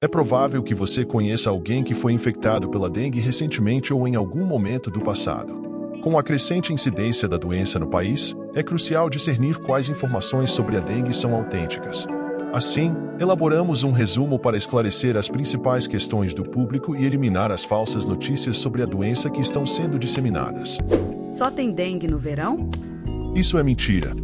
É provável que você conheça alguém que foi infectado pela dengue recentemente ou em algum momento do passado. Com a crescente incidência da doença no país, é crucial discernir quais informações sobre a dengue são autênticas. Assim, elaboramos um resumo para esclarecer as principais questões do público e eliminar as falsas notícias sobre a doença que estão sendo disseminadas. Só tem dengue no verão? Isso é mentira.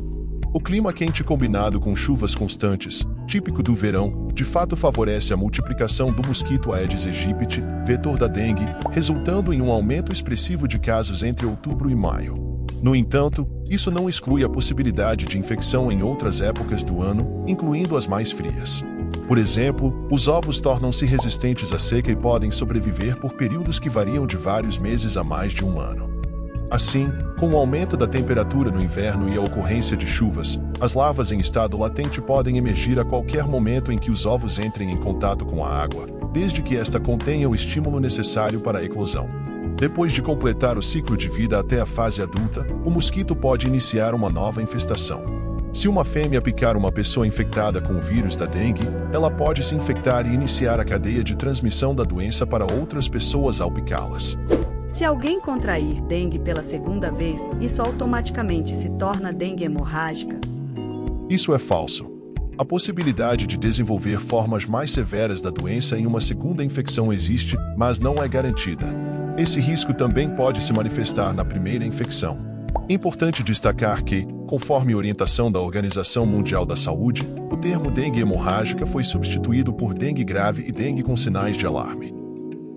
O clima quente combinado com chuvas constantes, típico do verão, de fato favorece a multiplicação do mosquito Aedes aegypti, vetor da dengue, resultando em um aumento expressivo de casos entre outubro e maio. No entanto, isso não exclui a possibilidade de infecção em outras épocas do ano, incluindo as mais frias. Por exemplo, os ovos tornam-se resistentes à seca e podem sobreviver por períodos que variam de vários meses a mais de um ano. Assim, com o aumento da temperatura no inverno e a ocorrência de chuvas, as larvas em estado latente podem emergir a qualquer momento em que os ovos entrem em contato com a água, desde que esta contenha o estímulo necessário para a eclosão. Depois de completar o ciclo de vida até a fase adulta, o mosquito pode iniciar uma nova infestação. Se uma fêmea picar uma pessoa infectada com o vírus da dengue, ela pode se infectar e iniciar a cadeia de transmissão da doença para outras pessoas ao picá-las. Se alguém contrair dengue pela segunda vez, isso automaticamente se torna dengue hemorrágica? Isso é falso. A possibilidade de desenvolver formas mais severas da doença em uma segunda infecção existe, mas não é garantida. Esse risco também pode se manifestar na primeira infecção. É importante destacar que, conforme orientação da Organização Mundial da Saúde, o termo dengue hemorrágica foi substituído por dengue grave e dengue com sinais de alarme.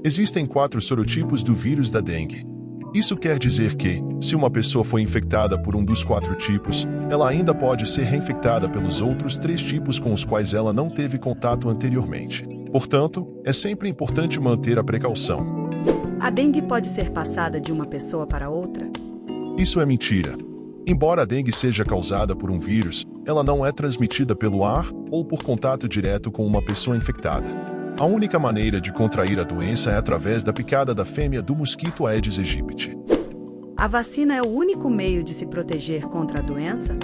Existem 4 sorotipos do vírus da dengue. Isso quer dizer que, se uma pessoa foi infectada por um dos 4 tipos, ela ainda pode ser reinfectada pelos outros 3 tipos com os quais ela não teve contato anteriormente. Portanto, é sempre importante manter a precaução. A dengue pode ser passada de uma pessoa para outra? Isso é mentira. Embora a dengue seja causada por um vírus, ela não é transmitida pelo ar ou por contato direto com uma pessoa infectada. A única maneira de contrair a doença é através da picada da fêmea do mosquito Aedes aegypti. A vacina é o único meio de se proteger contra a doença?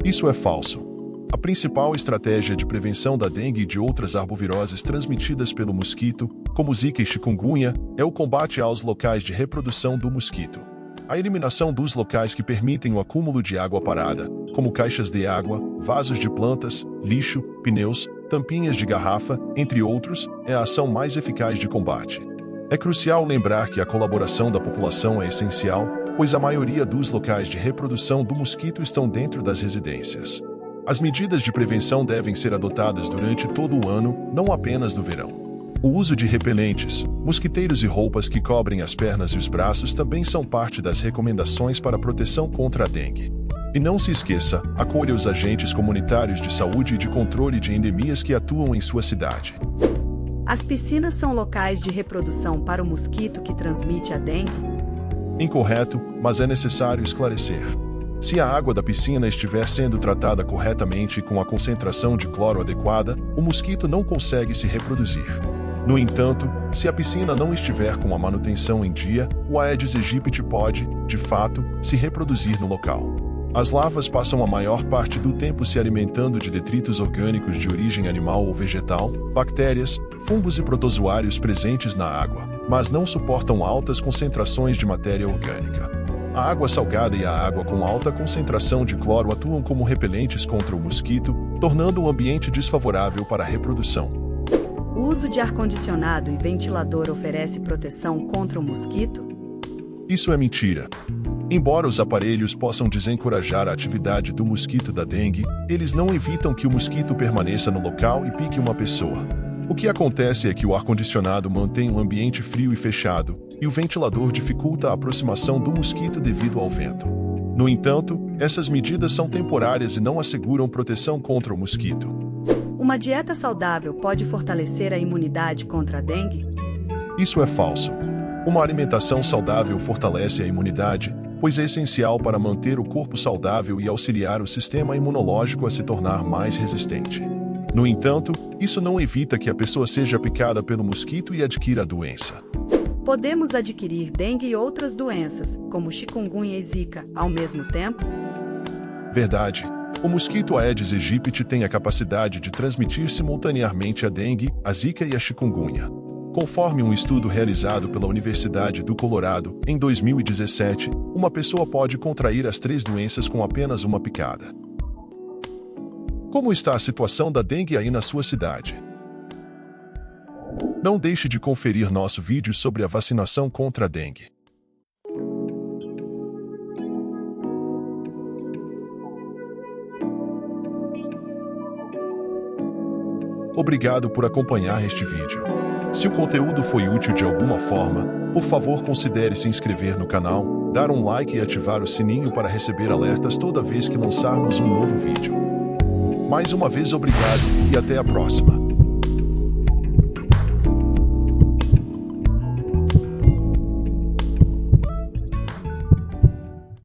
Isso é falso. A principal estratégia de prevenção da dengue e de outras arboviroses transmitidas pelo mosquito, como Zika e chikungunya, é o combate aos locais de reprodução do mosquito. A eliminação dos locais que permitem o acúmulo de água parada, como caixas de água, vasos de plantas, lixo, pneus, tampinhas de garrafa, entre outros, é a ação mais eficaz de combate. É crucial lembrar que a colaboração da população é essencial, pois a maioria dos locais de reprodução do mosquito estão dentro das residências. As medidas de prevenção devem ser adotadas durante todo o ano, não apenas no verão. O uso de repelentes, mosquiteiros e roupas que cobrem as pernas e os braços também são parte das recomendações para a proteção contra a dengue. E não se esqueça, acolha os agentes comunitários de saúde e de controle de endemias que atuam em sua cidade. As piscinas são locais de reprodução para o mosquito que transmite a dengue? Incorreto, mas é necessário esclarecer. Se a água da piscina estiver sendo tratada corretamente e com a concentração de cloro adequada, o mosquito não consegue se reproduzir. No entanto, se a piscina não estiver com a manutenção em dia, o Aedes aegypti pode, de fato, se reproduzir no local. As larvas passam a maior parte do tempo se alimentando de detritos orgânicos de origem animal ou vegetal, bactérias, fungos e protozoários presentes na água, mas não suportam altas concentrações de matéria orgânica. A água salgada e a água com alta concentração de cloro atuam como repelentes contra o mosquito, tornando o ambiente desfavorável para a reprodução. O uso de ar-condicionado e ventilador oferece proteção contra o mosquito? Isso é mentira. Embora os aparelhos possam desencorajar a atividade do mosquito da dengue, eles não evitam que o mosquito permaneça no local e pique uma pessoa. O que acontece é que o ar-condicionado mantém o ambiente frio e fechado, e o ventilador dificulta a aproximação do mosquito devido ao vento. No entanto, essas medidas são temporárias e não asseguram proteção contra o mosquito. Uma dieta saudável pode fortalecer a imunidade contra a dengue? Isso é falso. Uma alimentação saudável fortalece a imunidade, pois é essencial para manter o corpo saudável e auxiliar o sistema imunológico a se tornar mais resistente. No entanto, isso não evita que a pessoa seja picada pelo mosquito e adquira a doença. Podemos adquirir dengue e outras doenças, como chikungunya e zika, ao mesmo tempo? Verdade. O mosquito Aedes aegypti tem a capacidade de transmitir simultaneamente a dengue, a zika e a chikungunya. Conforme um estudo realizado pela Universidade do Colorado, em 2017, uma pessoa pode contrair as 3 doenças com apenas uma picada. Como está a situação da dengue aí na sua cidade? Não deixe de conferir nosso vídeo sobre a vacinação contra a dengue. Obrigado por acompanhar este vídeo. Se o conteúdo foi útil de alguma forma, por favor considere se inscrever no canal, dar um like e ativar o sininho para receber alertas toda vez que lançarmos um novo vídeo. Mais uma vez obrigado e até a próxima.